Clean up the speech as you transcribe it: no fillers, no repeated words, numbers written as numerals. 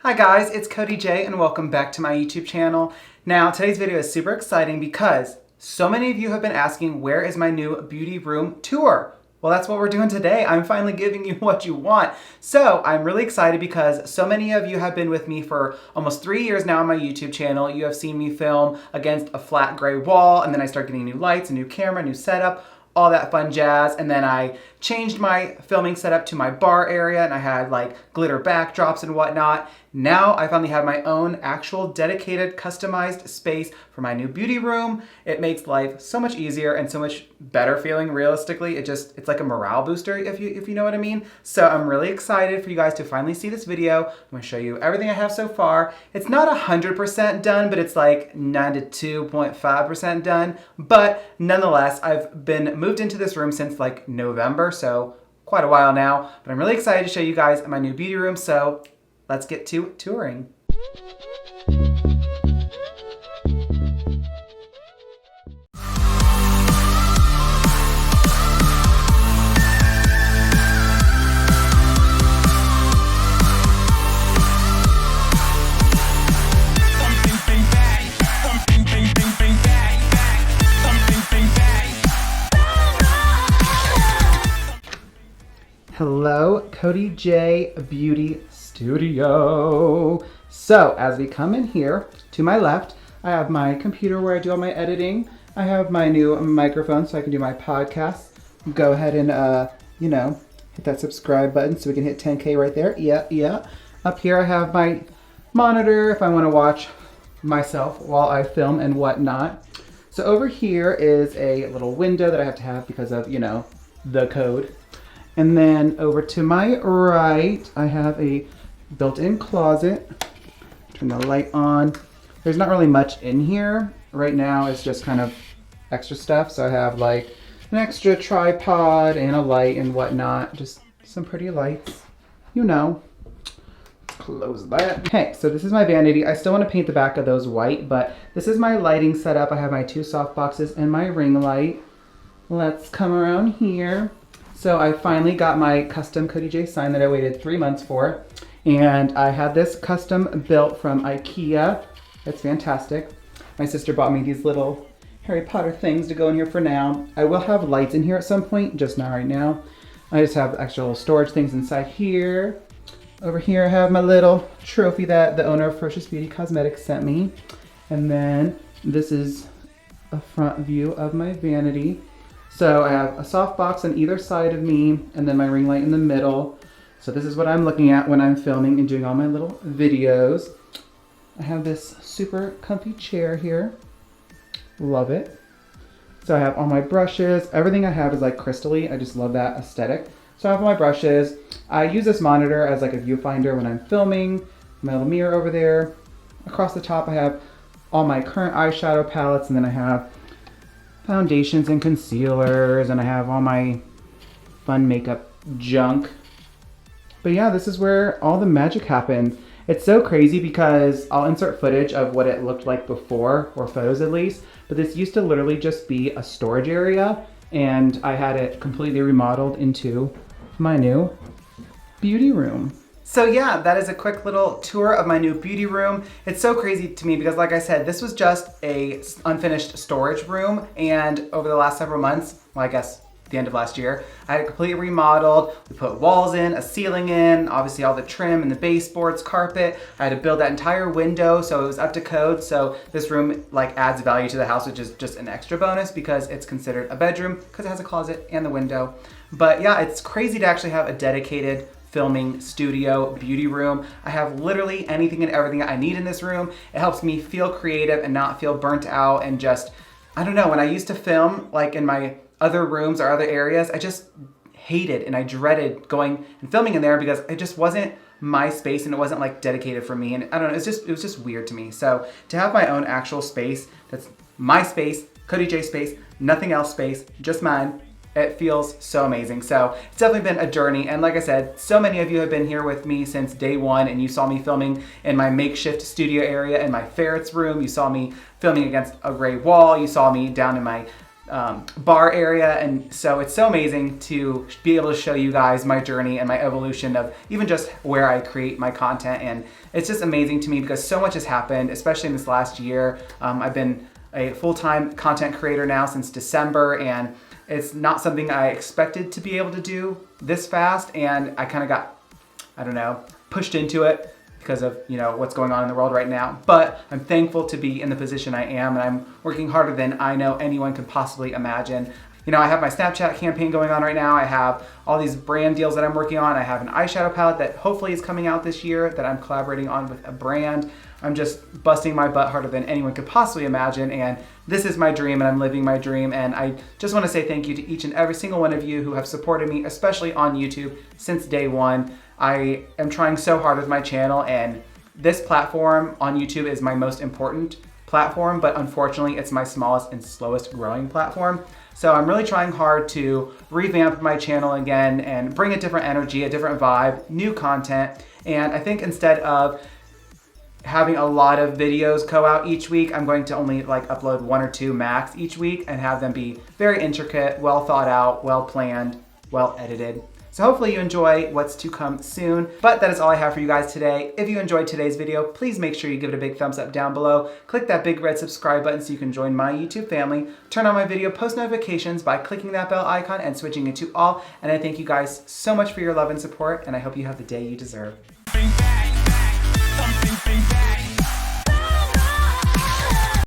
Hi guys, it's Cody J and welcome back to my YouTube channel. Now today's video is super exciting because so many of you have been asking where is my new beauty room tour? Well, that's what we're doing today. I'm finally giving you what you want. So I'm really excited because so many of you have been with me for almost 3 years now on my YouTube channel. You have seen me film against a flat gray wall, and then I start getting new lights, a new camera, new setup, all that fun jazz. And then I changed my filming setup to my bar area and I had like glitter backdrops and whatnot. Now I finally have my own actual dedicated customized space for my new beauty room. It makes life so much easier and so much better feeling realistically. It's like a morale booster if you know what I mean. So I'm really excited for you guys to finally see this video. I'm gonna show you everything I have so far. It's not 100% done, but it's like 92.5% done. But nonetheless, I've been moved into this room since like November, so quite a while now. But I'm really excited to show you guys my new beauty room. So let's get to touring. Hello, Cody J Beauty Studio. So as we come in here, to my left, I have my computer where I do all my editing. I have my new microphone so I can do my podcast. Go ahead and, hit that subscribe button so we can hit 10K right there. Yeah. Up here I have my monitor if I want to watch myself while I film and whatnot. So over here is a little window that I have to have because of, the code. And then over to my right, I have a built-in closet. Turn the light on. There's not really much in here. Right now it's just kind of extra stuff. So I have like an extra tripod and a light and whatnot. Just some pretty lights, Close that. Okay, so this is my vanity. I still want to paint the back of those white, but this is my lighting setup. I have my 2 soft boxes and my ring light. Let's come around here. So I finally got my custom Cody J sign that I waited 3 months for. And I had this custom built from IKEA. It's fantastic. My sister bought me these little Harry Potter things to go in here for now. I will have lights in here at some point, just not right now. I just have extra little storage things inside here. Over here I have my little trophy that the owner of Ferrets Beauty Cosmetics sent me. And then this is a front view of my vanity. So I have a soft box on either side of me and then my ring light in the middle. So this is what I'm looking at when I'm filming and doing all my little videos. I have this super comfy chair here. Love it. So I have all my brushes. Everything I have is like crystally. I just love that aesthetic. So I have all my brushes. I use this monitor as like a viewfinder when I'm filming. My little mirror over there. Across the top I have all my current eyeshadow palettes, and then I have foundations and concealers, and I have all my fun makeup junk. But yeah, this is where all the magic happened. It's so crazy because I'll insert footage of what it looked like before, or photos at least, but this used to literally just be a storage area, and I had it completely remodeled into my new beauty room. So yeah, that is a quick little tour of my new beauty room. It's so crazy to me because, like I said, this was just a unfinished storage room, and over the last several months, well, I guess the end of last year, I had it completely remodeled. We put walls in, a ceiling in, obviously all the trim and the baseboards, carpet. I had to build that entire window so it was up to code. So this room like adds value to the house, which is just an extra bonus because it's considered a bedroom because it has a closet and the window. But yeah, it's crazy to actually have a dedicated filming studio beauty room. I have literally anything and everything I need in this room. It helps me feel creative and not feel burnt out, and just, I don't know, when I used to film like in my other rooms or other areas, I just hated and I dreaded going and filming in there because it just wasn't my space and it wasn't like dedicated for me, and I don't know, it was just weird to me. So to have my own actual space that's my space, Cody J space, nothing else space, just mine, it feels so amazing. So it's definitely been a journey. And like I said, so many of you have been here with me since day one, and you saw me filming in my makeshift studio area in my ferrets room. You saw me filming against a gray wall. You saw me down in my bar area, and so it's so amazing to be able to show you guys my journey and my evolution of even just where I create my content. And it's just amazing to me because so much has happened, especially in this last year. I've been a full-time content creator now since December, and it's not something I expected to be able to do this fast, and I kind of got, I don't know, pushed into it because of, you know, what's going on in the world right now. But I'm thankful to be in the position I am, and I'm working harder than I know anyone could possibly imagine. You know, I have my Snapchat campaign going on right now. I have all these brand deals that I'm working on. I have an eyeshadow palette that hopefully is coming out this year that I'm collaborating on with a brand. I'm just busting my butt harder than anyone could possibly imagine, and this is my dream, and I'm living my dream. And I just want to say thank you to each and every single one of you who have supported me, especially on YouTube, since day one. I am trying so hard with my channel, and this platform on YouTube is my most important platform, but unfortunately it's my smallest and slowest growing platform. So I'm really trying hard to revamp my channel again and bring a different energy, a different vibe, new content. And I think instead of having a lot of videos go out each week, I'm going to only like upload 1 or 2 max each week and have them be very intricate, well thought out, well planned, well edited. So hopefully you enjoy what's to come soon. But that is all I have for you guys today. If you enjoyed today's video, please make sure you give it a big thumbs up down below. Click that big red subscribe button so you can join my YouTube family. Turn on my video post notifications by clicking that bell icon and switching it to all. And I thank you guys so much for your love and support, and I hope you have the day you deserve.